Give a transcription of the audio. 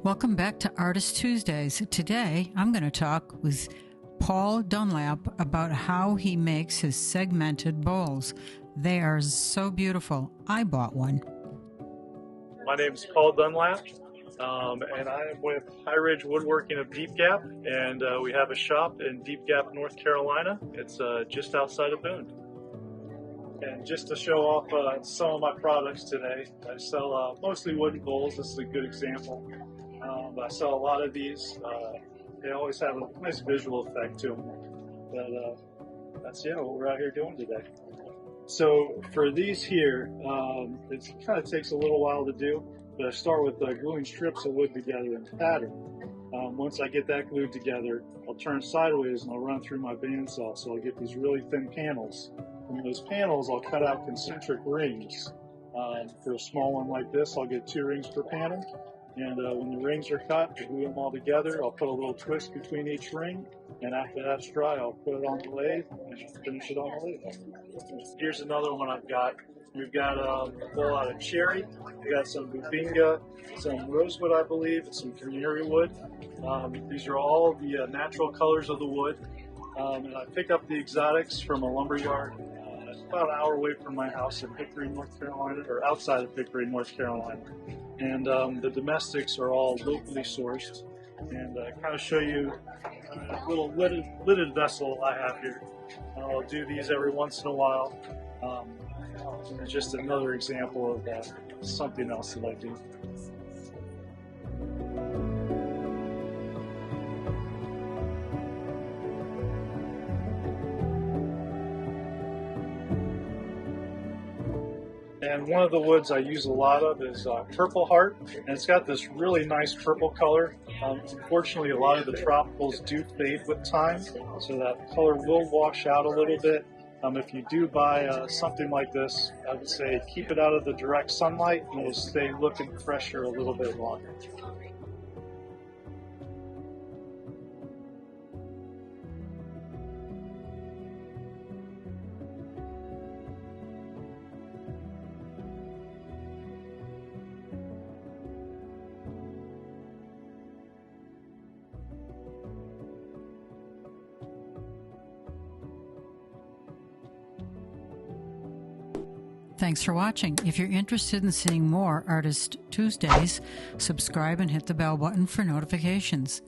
Welcome back to Artist Tuesdays. Today, I'm going to talk with Paul Dunlap about how he makes his segmented bowls. They are so beautiful. I bought one. My name is Paul Dunlap, and I am with High Ridge Woodworking of Deep Gap, and we have a shop in Deep Gap, North Carolina. It's just outside of Boone. And just to show off some of my products today, I sell mostly wooden bowls. This is a good example. I sell a lot of these. They always have a nice visual effect to them. But that's what we're out here doing today. So for these here, it kind of takes a little while to do, but I start with gluing strips of wood together in pattern. Once I get that glued together, I'll turn sideways and I'll run through my bandsaw, so I'll get these really thin panels. And those panels, I'll cut out concentric rings. For a small one like this, I'll get 2 rings per panel. And when the rings are cut, I glue them all together. I'll put a little twist between each ring, and after that's dry, I'll put it on the lathe and finish it on the lathe. Here's another one I've got. We've got a bowl out of cherry. We got some bubinga, some rosewood, I believe, and some canary wood. These are all the natural colors of the wood. And I pick up the exotics from a lumber yard about an hour away from my house in Hickory, North Carolina, or outside of Hickory, North Carolina. And the domestics are all locally sourced. And I kind of show you a little lidded vessel I have here. I'll do these every once in a while. And it's just another example of something else that I do. And one of the woods I use a lot of is purple heart, and it's got this really nice purple color. Unfortunately, a lot of the tropicals do fade with time, so that color will wash out a little bit. If you do buy something like this, I would say keep it out of the direct sunlight, and it'll stay looking fresher a little bit longer. Thanks for watching. If you're interested in seeing more Artist Tuesdays, subscribe and hit the bell button for notifications.